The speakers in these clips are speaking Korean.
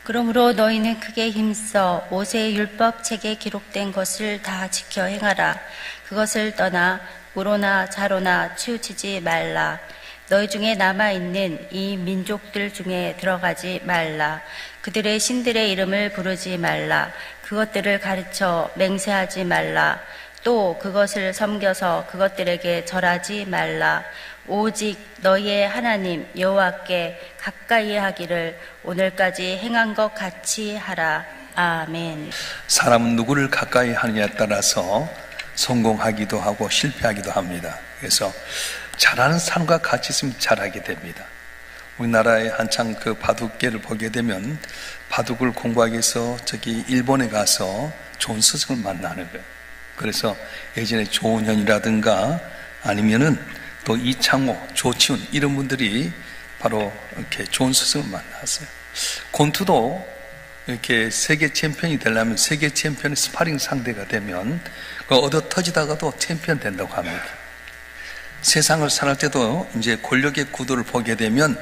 그러므로 너희는 크게 힘써 모세의 율법책에 기록된 것을 다 지켜 행하라. 그것을 떠나 우로나 자로나 치우치지 말라. 너희 중에 남아있는 이 민족들 중에 들어가지 말라. 그들의 신들의 이름을 부르지 말라. 그것들을 가르쳐 맹세하지 말라. 또 그것을 섬겨서 그것들에게 절하지 말라. 오직 너희의 하나님 여호와께 가까이 하기를 오늘까지 행한 것 같이 하라. 아멘. 사람은 누구를 가까이 하느냐에 따라서 성공하기도 하고 실패하기도 합니다. 그래서 잘하는 사람과 같이 있으면 잘하게 됩니다. 우리나라에 한창 그 바둑계를 보게 되면 바둑을 공부하기 위해서 저기 일본에 가서 좋은 스승을 만나는 거예요. 그래서 예전에 조은현이라든가 아니면은 또 이창호, 조치훈 이런 분들이 바로 이렇게 좋은 스승을 만났어요. 권투도 이렇게 세계 챔피언이 되려면 세계 챔피언의 스파링 상대가 되면 얻어 터지다가도 챔피언 된다고 합니다. 세상을 살할 때도 이제 권력의 구도를 보게 되면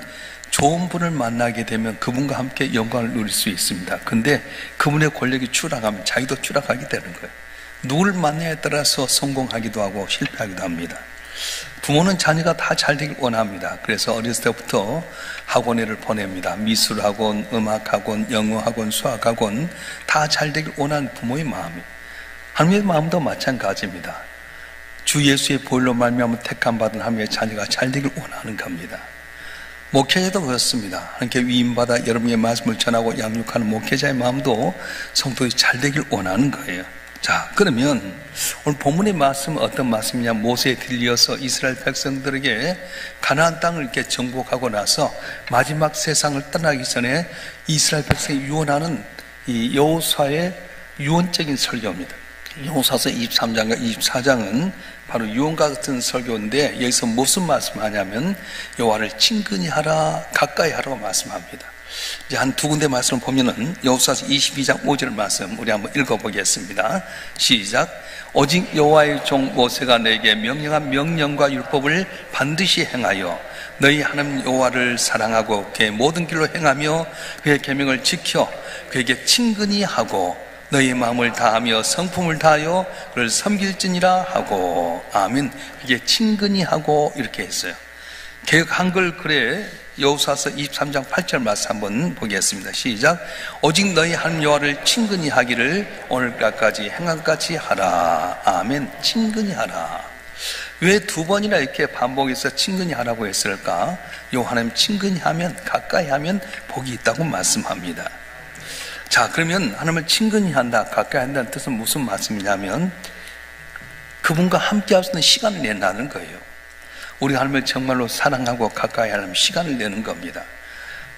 좋은 분을 만나게 되면 그분과 함께 영광을 누릴 수 있습니다. 근데 그분의 권력이 추락하면 자기도 추락하게 되는 거예요. 누구를 만나냐에 따라서 성공하기도 하고 실패하기도 합니다. 부모는 자녀가 다 잘 되길 원합니다. 그래서 어렸을 때부터 학원에를 보냅니다. 미술학원, 음악학원, 영어학원, 수학학원 다 잘 되길 원하는 부모의 마음이 하나님의 마음도 마찬가지입니다. 주 예수의 보혈로 말미암아 택함받은 하나님의 자녀가 잘 되길 원하는 겁니다. 목회자도 그렇습니다. 하나님께 위임받아 여러분의 말씀을 전하고 양육하는 목회자의 마음도 성도들이 잘 되길 원하는 거예요. 자, 그러면 오늘 본문의 말씀은 어떤 말씀이냐? 모세에 들려서 이스라엘 백성들에게 가나안 땅을 이렇게 정복하고 나서 마지막 세상을 떠나기 전에 이스라엘 백성이 유언하는 이 여호수아의 유언적인 설교입니다. 여호수아서 23장과 24장은 바로 유언과 같은 설교인데 여기서 무슨 말씀하냐면 여호와를 친근히 하라, 가까이 하라고 말씀합니다. 이제 한 두 군데 말씀을 보면은 여호수아서 22장 5절 말씀 우리 한번 읽어보겠습니다. 시작. 오직 여호와의 종 모세가 너에게 명령한 명령과 율법을 반드시 행하여 너희 하나님 여호와를 사랑하고 그의 모든 길로 행하며 그의 계명을 지켜 그에게 친근히 하고 너희 마음을 다하며 성품을 다하여 그를 섬길지니라 하고. 아멘. 그게 친근히 하고 이렇게 했어요. 개역 한글 글에 여호수아서 23장 8절 말씀 한번 보겠습니다. 시작. 오직 너희 하나님 여호와를 친근히 하기를 오늘까지 행한까지 하라. 아멘. 친근히 하라. 왜 두 번이나 이렇게 반복해서 친근히 하라고 했을까? 여호와 하나님 친근히 하면, 가까이 하면 복이 있다고 말씀합니다. 자, 그러면 하나님을 친근히 한다, 가까이 한다는 뜻은 무슨 말씀이냐면 그분과 함께 할 수 있는 시간을 낸다는 거예요. 우리 하나님을 정말로 사랑하고 가까이 하려면 시간을 내는 겁니다.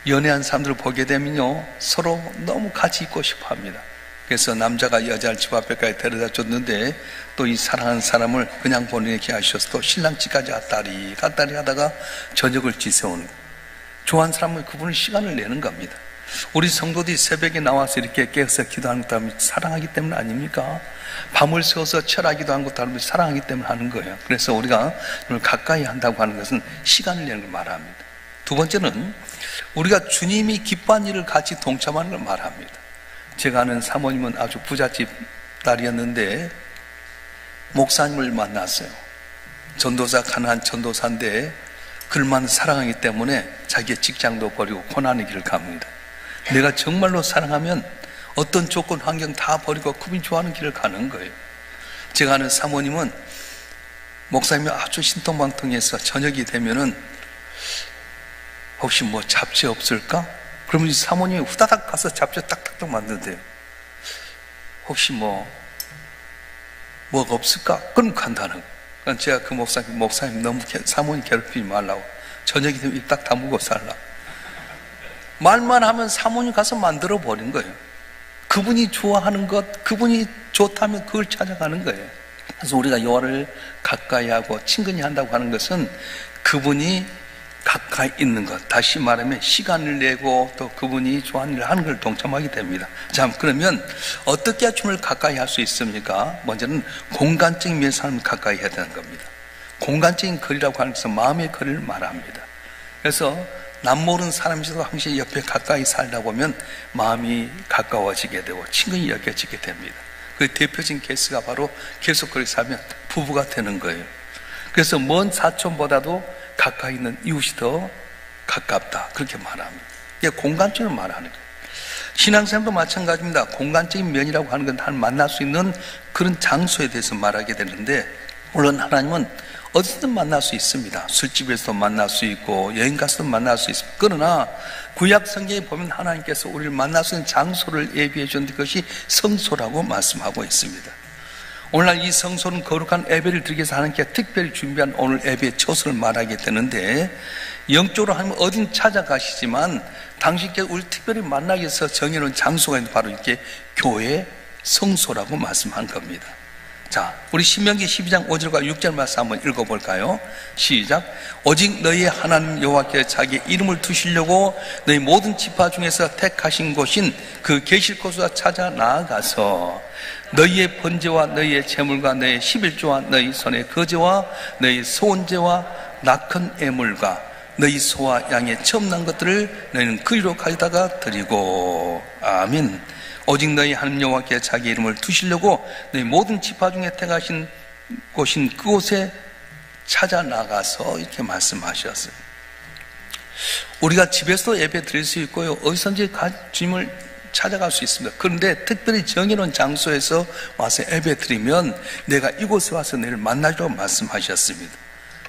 연애한 사람들을 보게 되면요, 서로 너무 같이 있고 싶어 합니다. 그래서 남자가 여자를 집 앞에까지 데려다 줬는데 또 이 사랑하는 사람을 그냥 보내게 하셔서 또 신랑 집까지 갔다리 하다가 저녁을 지새우는, 좋아하는 사람은 그분을 시간을 내는 겁니다. 우리 성도들이 새벽에 나와서 이렇게 깨어서 기도하는 것도 사랑하기 때문 아닙니까? 밤을 새워서 철하기도 한 것도 사랑하기 때문에 하는 거예요. 그래서 우리가 가까이 한다고 하는 것은 시간을 내는 걸 말합니다. 두 번째는 우리가 주님이 기뻐한 일을 같이 동참하는 걸 말합니다. 제가 아는 사모님은 아주 부잣집 딸이었는데 목사님을 만났어요. 전도사, 가난한 전도사인데 그들만 사랑하기 때문에 자기의 직장도 버리고 고난의 길을 갑니다. 내가 정말로 사랑하면 어떤 조건, 환경 다 버리고 그분이 좋아하는 길을 가는 거예요. 제가 아는 사모님은 목사님이 아주 신통방통해서 저녁이 되면은 혹시 뭐 잡채 없을까? 그러면 사모님이 후다닥 가서 잡채 딱딱딱 만든대요. 혹시 뭐가 없을까? 그럼 간다는 거예요. 그러니까 제가 그 목사님 너무 사모님 괴롭히지 말라고, 저녁이 되면 입 딱 다물고 살라. 말만 하면 사모님 가서 만들어 버린 거예요. 그분이 좋아하는 것, 그분이 좋다면 그걸 찾아가는 거예요. 그래서 우리가 여호와를 가까이 하고 친근히 한다고 하는 것은 그분이 가까이 있는 것, 다시 말하면 시간을 내고 또 그분이 좋아하는 일을 하는 걸 동참하게 됩니다. 자, 그러면 어떻게 주님을 가까이 할 수 있습니까? 먼저는 공간적인 면에서 하나님을 가까이 해야 되는 겁니다. 공간적인 거리라고 하는 것은 마음의 거리를 말합니다. 그래서 남 모르는 사람이서도 항상 옆에 가까이 살다 보면 마음이 가까워지게 되고 친근히 여겨지게 됩니다. 그 대표적인 케이스가 바로 계속 그렇게 살면 부부가 되는 거예요. 그래서 먼 사촌보다도 가까이 있는 이웃이 더 가깝다, 그렇게 말합니다. 이게 공간적으로 말하는 거예요. 신앙생활도 마찬가지입니다. 공간적인 면이라고 하는 건 한 만날 수 있는 그런 장소에 대해서 말하게 되는데, 물론 하나님은 어디서든 만날 수 있습니다. 술집에서도 만날 수 있고 여행 가서도 만날 수 있습니다. 그러나 구약 성경에 보면 하나님께서 우리를 만날 수 있는 장소를 예비해 준 것이 성소라고 말씀하고 있습니다. 오늘날 이 성소는 거룩한 예배를 드리기 위해서 하나님께 특별히 준비한 오늘 예배의 처소를 말하게 되는데, 영적으로 하면 어딘 찾아가시지만 당신께 우리 특별히 만나기 위해서 정해놓은 장소가 있는 바로 이렇게 교회 성소라고 말씀한 겁니다. 자, 우리 신명기 12장 5절과 6절 말씀 한번 읽어볼까요? 시작. 오직 너희의 하나님 여호와께 자기의 이름을 두시려고 너희 모든 지파 중에서 택하신 곳인 그 계실 곳으로 찾아 나아가서 너희의 번제와 너희의 제물과 너희의 11조와 너희 손의 거제와 너희 소원제와 낙헌 애물과 너희 소와 양의 처음 난 것들을 너희는 그리로 가져다가 드리고. 아멘. 오직 너희 하나님 여호와께 자기 이름을 두시려고 너희 모든 지파 중에 택하신 곳인 그곳에 찾아 나가서 이렇게 말씀하셨어요. 우리가 집에서도 예배 드릴 수 있고요, 어디선지 주님을 찾아갈 수 있습니다. 그런데 특별히 정해놓은 장소에서 와서 예배 드리면 내가 이곳에 와서 너를 만나려고 말씀하셨습니다.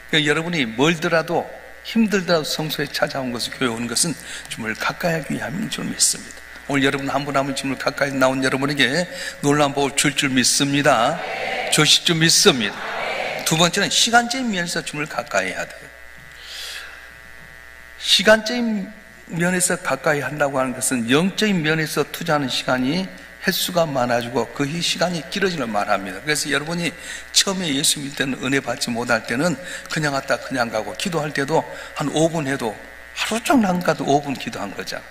그러니까 여러분이 멀더라도 힘들더라도 성소에 찾아온 것을, 교회 오는 것은 주님을 가까이 하기 위함인 줄 믿습니다. 오늘 여러분 한 분 한 분 주님을 가까이 나온 여러분에게 놀라운 복을 줄 줄 믿습니다. 주실 줄 믿습니다. 두 번째는 시간적인 면에서 주님을 가까이 해야 돼요. 시간적인 면에서 가까이 한다고 하는 것은 영적인 면에서 투자하는 시간이 횟수가 많아지고 그 시간이 길어지는 말합니다. 그래서 여러분이 처음에 예수 믿을 때는, 은혜 받지 못할 때는 그냥 왔다 그냥 가고, 기도할 때도 한 5분 해도 하루 종일 안 가도 5분 기도한 거잖아.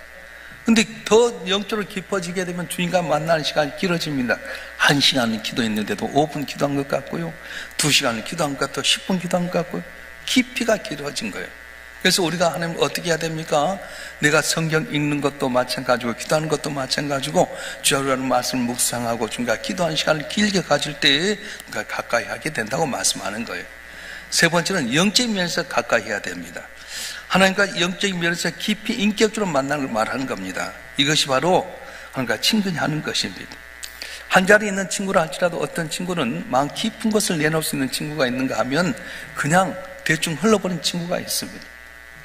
근데 더 영적으로 깊어지게 되면 주님과 만나는 시간이 길어집니다. 1시간은 기도했는데도 5분 기도한 것 같고요, 2시간은 기도한 것 같고, 10분 기도한 것 같고요, 깊이가 길어진 거예요. 그래서 우리가 하나님 어떻게 해야 됩니까? 내가 성경 읽는 것도 마찬가지고 기도하는 것도 마찬가지고 주야라는 말씀을 묵상하고 주님과 기도하는 시간을 길게 가질 때 가까이 하게 된다고 말씀하는 거예요. 세 번째는 영적인 면에서 가까이 해야 됩니다. 하나님과 영적인 면에서 깊이 인격적으로 만나는 걸 말하는 겁니다. 이것이 바로 하나님과 친근히 하는 것입니다. 한 자리에 있는 친구라 할지라도 어떤 친구는 마음 깊은 것을 내놓을 수 있는 친구가 있는가 하면 그냥 대충 흘러버린 친구가 있습니다.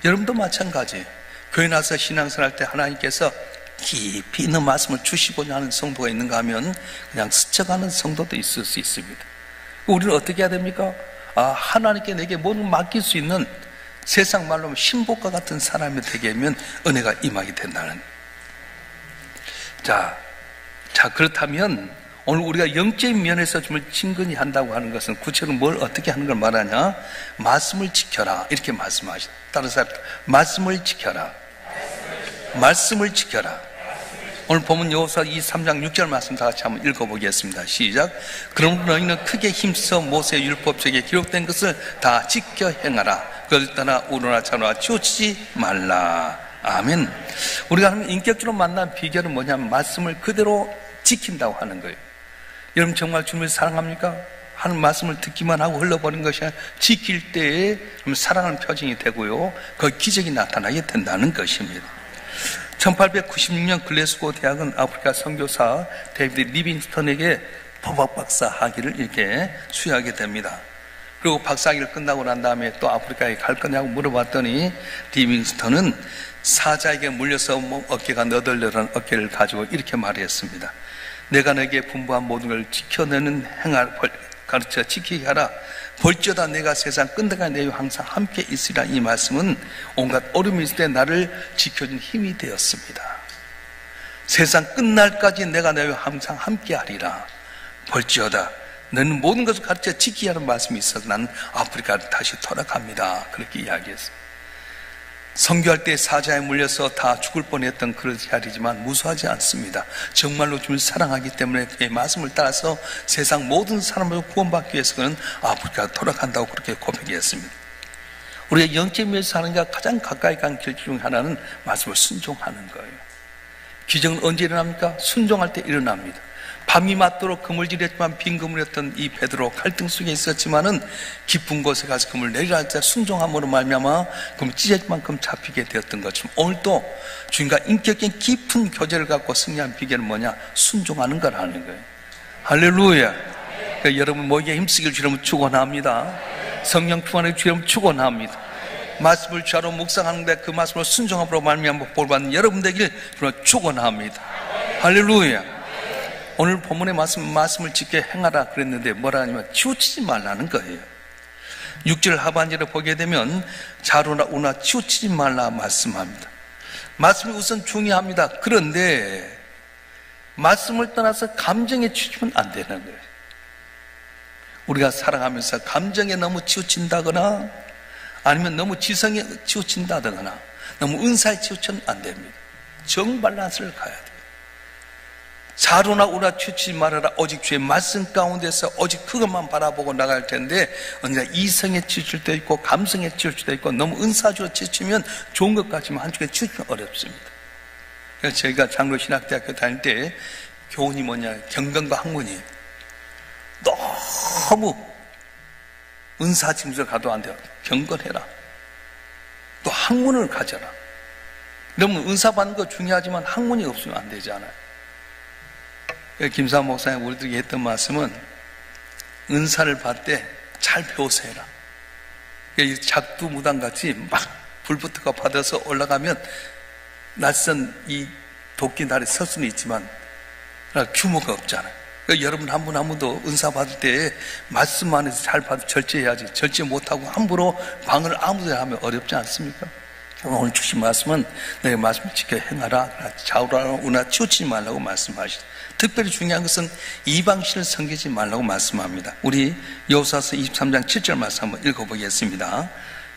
여러분도 마찬가지예요. 교회 나서 신앙생활 할 때 하나님께서 깊이 있는 말씀을 주시고자 하는 성도가 있는가 하면 그냥 스쳐가는 성도도 있을 수 있습니다. 우리는 어떻게 해야 됩니까? 하나님께 내게 모든 맡길 수 있는, 세상 말로 하면 신복과 같은 사람이 되게 하면 은혜가 임하게 된다는. 자, 그렇다면 오늘 우리가 영적인 면에서 좀 친근히 한다고 하는 것은 구체적으로 뭘 어떻게 하는 걸 말하냐? 말씀을 지켜라, 이렇게 말씀하시다. 따라서 말씀을 지켜라. 말씀을 지켜라. 오늘 보면 여호수아 3장 6절 말씀 다 같이 한번 읽어보겠습니다. 시작. 그럼 너희는 크게 힘써 모세의 율법책에 기록된 것을 다 지켜 행하라. 그걸 떠나 우로나 좌로나 치우치지 말라. 아멘. 우리가 하는 인격적으로 만난 비결은 뭐냐면 말씀을 그대로 지킨다고 하는 거예요. 여러분 정말 주님을 사랑합니까? 하는 말씀을 듣기만 하고 흘러버린 것이 아니라 지킬 때에 사랑하는 표징이 되고요, 그 기적이 나타나게 된다는 것입니다. 1896년 글래스고 대학은 아프리카 선교사 데이비드 리빙스턴에게 법학 박사 학위를 이렇게 수여하게 됩니다. 그리고 박사학위를 끝나고 난 다음에 또 아프리카에 갈 거냐고 물어봤더니 리빙스턴은 사자에게 물려서 어깨가 너덜너덜한 어깨를 가지고 이렇게 말했습니다. 내가 너에게 분부한 모든 걸 지켜내는 행할 가르쳐 지키게 하라. 볼지어다 내가 세상 끝내가 내와 항상 함께 있으리라. 이 말씀은 온갖 어려움이 있을 때 나를 지켜준 힘이 되었습니다. 세상 끝날까지 내가 너희와 항상 함께 하리라. 볼지어다 너는 모든 것을 가르쳐 지키게 하는 말씀이 있어서 나는 아프리카를 다시 돌아갑니다. 그렇게 이야기했습니다. 선교할 때 사자에 물려서 다 죽을 뻔했던 그런 자리지만 무수하지 않습니다. 정말로 주님을 사랑하기 때문에 그의 말씀을 따라서 세상 모든 사람을 구원받기 위해서 그는 아프리카로 돌아간다고 그렇게 고백했습니다. 우리가 영적에서 하나님과 가장 가까이 간 길 중 하나는 말씀을 순종하는 거예요. 기적은 언제 일어납니까? 순종할 때 일어납니다. 밤이 맞도록 그물질했지만 빈 그물이었던 이 베드로 갈등 속에 있었지만은 깊은 곳에 가서 그물 내리라 할 때 순종함으로 말미암아 그물 찢어질 만큼 잡히게 되었던 것처럼 오늘도 주님과 인격적인 깊은 교제를 갖고 승리한 비결은 뭐냐? 순종하는 거라는 거예요. 할렐루야. 그러니까 여러분 모기에 힘쓰길 주님은 축원합니다. 성령 충만을 주님은 축원합니다. 말씀을 주로 묵상하는데 그 말씀을 순종함으로 말미암아 복받는 여러분 되길 주님은 축원합니다. 할렐루야. 오늘 본문의 말씀을 지켜 행하라 그랬는데 뭐라 하냐면 치우치지 말라는 거예요. 6절 하반절을 보게 되면 자로나 우나 치우치지 말라 말씀합니다. 말씀이 우선 중요합니다. 그런데 말씀을 떠나서 감정에 치우치면 안 되는 거예요. 우리가 살아가면서 감정에 너무 치우친다거나 아니면 너무 지성에 치우친다거나 너무 은사에 치우치면 안 됩니다. 정발란스를 가야 돼요. 자로나 우나 치우치지 말아라. 오직 주의 말씀 가운데서 오직 그것만 바라보고 나갈 텐데 언제나 이성에 치우칠 때 있고 감성에 치우칠 때 있고 너무 은사주로 치우치면 좋은 것 같지만 한쪽에 치우치면 어렵습니다. 그래서 저희가 장로신학대학교 다닐 때 교훈이 뭐냐, 경건과 학문이에요. 너무 은사 짐승을 가도 안 돼요. 경건해라. 또 학문을 가져라. 그러면 은사 받는 거 중요하지만 학문이 없으면 안 되잖아요. 김사한 목사님 우리들에게 했던 말씀은 은사를 받을 때 잘 배워서 해라. 작두무당같이 막 불부터가 받아서 올라가면 낯선 이 도끼 다리 설 수는 있지만 규모가 없잖아요. 그러니까 여러분 한 분 한 분도 은사 받을 때 말씀만 해서 잘 받아 절제해야지. 절제 못하고 함부로 방을 아무데나 하면 어렵지 않습니까? 오늘 주신 말씀은 너의 말씀을 지켜 행하라. 좌우나 우나 치우치지 말라고 말씀하시죠. 특별히 중요한 것은 이방신을 섬기지 말라고 말씀합니다. 우리 여호수아서 23장 7절 말씀 한번 읽어보겠습니다.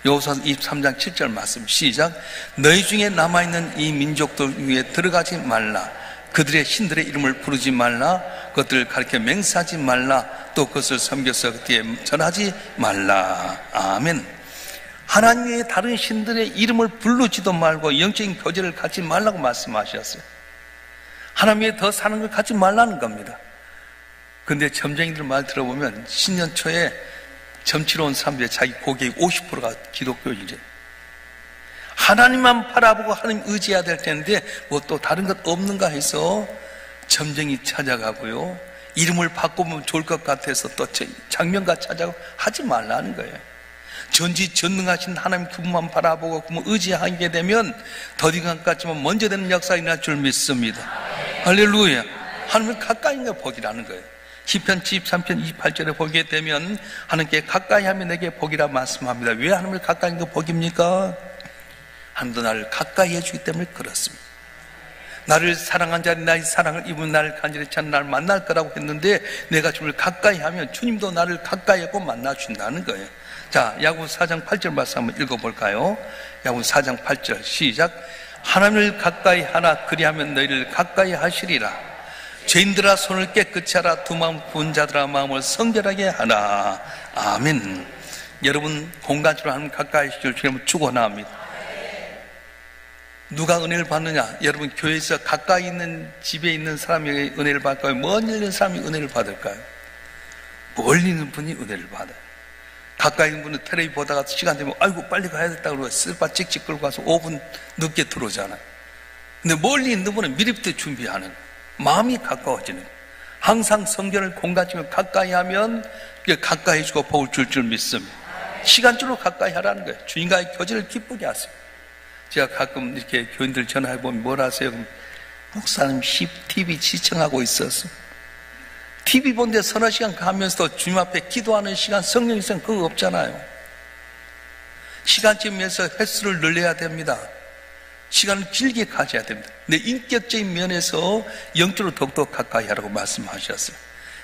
여호수아서 23장 7절 말씀 시작. 너희 중에 남아있는 이 민족들 위에 들어가지 말라. 그들의 신들의 이름을 부르지 말라. 그것들을 가르쳐 맹세하지 말라. 또 그것을 섬겨서 그때에 전하지 말라. 아멘. 하나님의 다른 신들의 이름을 부르지도 말고 영적인 교제를 갖지 말라고 말씀하셨어요. 하나님의 더 사는 걸 갖지 말라는 겁니다. 근데 점쟁이들 말 들어보면 신년 초에 점치러 온 사람들의 자기 고객의 50%가 기독교인이래요. 하나님만 바라보고 하나님 의지해야 될 텐데 뭐 또 다른 것 없는가 해서 점쟁이 찾아가고요. 이름을 바꾸면 좋을 것 같아서 또 장면가 찾아가고 하지 말라는 거예요. 전지전능하신 하나님 그분만 바라보고 그분 의지하게 되면 더디간 것 같지만 먼저 되는 역사가 일어날 줄 믿습니다. 할렐루야. 하나님을 가까이 있는 복이라는 거예요. 시편 73편 28절에 보게 되면 하나님께 가까이 하면 내게 복이라 말씀합니다. 왜 하나님을 가까이 있는 게 복입니까? 하나님도 나를 가까이 해주기 때문에 그렇습니다. 나를 사랑한 자리 나의 사랑을 입은 나를 간절히 찾는 나를 만날 거라고 했는데 내가 주님을 가까이 하면 주님도 나를 가까이 하고 만나준다는 거예요. 자, 야고보서 4장 8절 말씀 한번 읽어볼까요? 야고보서 4장 8절 시작. 하나님을 가까이 하라. 그리하면 너희를 가까이 하시리라. 죄인들아 손을 깨끗이 하라. 두 마음 부은 자들아 마음을 성결하게 하라. 아멘. 여러분 공간적으로 하나님 가까이 하실 주님을 축원합니다. 누가 은혜를 받느냐? 여러분 교회에서 가까이 있는 집에 있는 사람이 은혜를 받을까요? 멀리 있는 사람이 은혜를 받을까요? 멀리 있는 분이 은혜를 받아요. 가까이 있는 분은 텔레비 보다가 시간 되면 아이고 빨리 가야겠다 그러고 슬빠 찍찍 끌고 가서 5분 늦게 들어오잖아요. 근데 멀리 있는 분은 미리부터 준비하는 마음이 가까워지는 항상 성전을 공간적으로 가까이 하면 가까이 해주고 복을 줄 믿습니다. 시간적으로 가까이 하라는 거예요. 주님과의 교제를 기쁘게 하세요. 제가 가끔 이렇게 교인들 전화해보면 뭘 하세요? 목사님 TV 시청하고 있었어. TV 본데 서너 시간 가면서도 주님 앞에 기도하는 시간, 성령 있으면 그거 없잖아요. 시간쯤에서 횟수를 늘려야 됩니다. 시간을 길게 가져야 됩니다. 근데 인격적인 면에서 영적으로 더욱더 가까이 하라고 말씀하셨어요.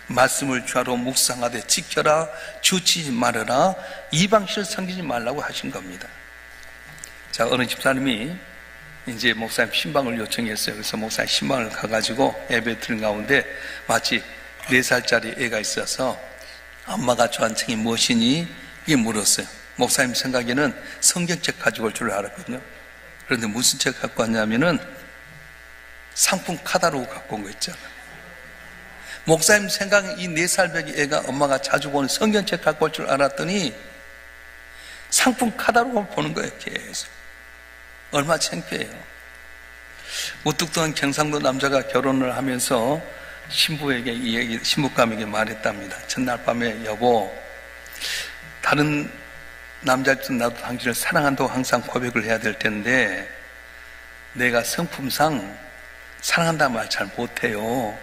말씀을 주하로 묵상하되 지켜라, 치우치지 말아라, 이방신을 섬기지 말라고 하신 겁니다. 자, 어느 집사님이 이제 목사님 신방을 요청했어요. 그래서 목사님 신방을 가가지고 예배 드린 가운데 마치 4살짜리 애가 있어서 엄마가 좋아하는 책이 무엇이니? 이게 물었어요. 목사님 생각에는 성경책 가지고 올 줄 알았거든요. 그런데 무슨 책 갖고 왔냐면은 상품 카다로그 갖고 온 거 있잖아요. 목사님 생각에 이 4살배기 애가 엄마가 자주 보는 성경책 갖고 올 줄 알았더니 상품 카다로그를 보는 거예요. 계속. 얼마나 창피해요. 우뚝뚝한 경상도 남자가 결혼을 하면서 신부에게 이 얘기, 신부감에게 말했답니다. 전날 밤에 여보, 다른 남자들도 나도 당신을 사랑한다고 항상 고백을 해야 될 텐데 내가 성품상 사랑한다는 말 잘 못해요.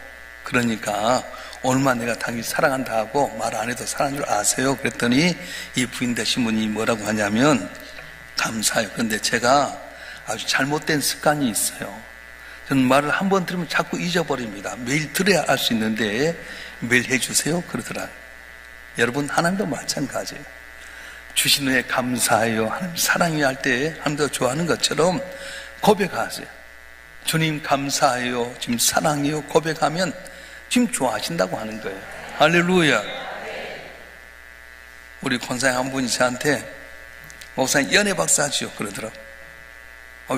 그러니까 오늘만 내가 당신 사랑한다 하고 말 안 해도 사랑하는 줄 아세요? 그랬더니 이 부인 되신 분이 뭐라고 하냐면 감사해요. 그런데 제가 아주 잘못된 습관이 있어요. 저는 말을 한 번 들으면 자꾸 잊어버립니다. 매일 들어야 알 수 있는데 매일 해주세요 그러더라. 여러분 하나님도 마찬가지예요. 주신 은혜 감사해요. 하나님 사랑해요 할 때 하나님도 좋아하는 것처럼 고백하세요. 주님 감사해요. 지금 사랑해요. 고백하면 지금 좋아하신다고 하는 거예요. 할렐루야. 우리 권사님 한 분이 저한테 목사님 연애 박사 하시오 그러더라고.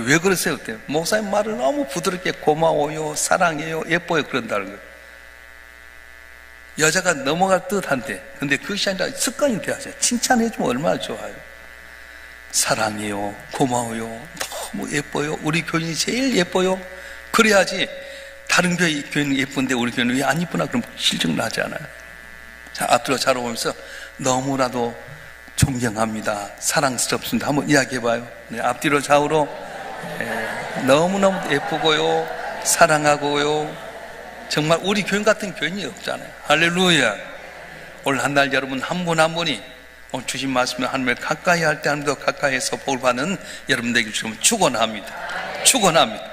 왜 그러세요? 그때 목사님 말을 너무 부드럽게 고마워요, 사랑해요, 예뻐요 그런다는 거예요. 여자가 넘어갈 듯한데 근데 그것이 아니라 습관이 돼야죠. 칭찬해주면 얼마나 좋아요. 사랑해요, 고마워요, 너무 예뻐요, 우리 교인이 제일 예뻐요. 그래야지 다른 교인은 예쁜데 우리 교인은 왜 안 예쁘나 그럼 실증 나지 않아요. 자, 앞뒤로 잘 오면서 너무나도 존경합니다, 사랑스럽습니다 한번 이야기해봐요. 네, 앞뒤로 좌우로 너무너무 예쁘고요, 사랑하고요. 정말 우리 교인 같은 교인이 없잖아요. 할렐루야. 오늘 한 날 여러분 한 분 한 분이 오늘 주신 말씀을 하나님을 가까이 할 때 하나님도 가까이에서 복을 받는 여러분 되길 지금 축원합니다. 축원합니다.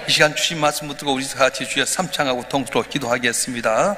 이 시간 주신 말씀 붙들고 우리 같이 주여 삼창하고 통수로 기도하겠습니다.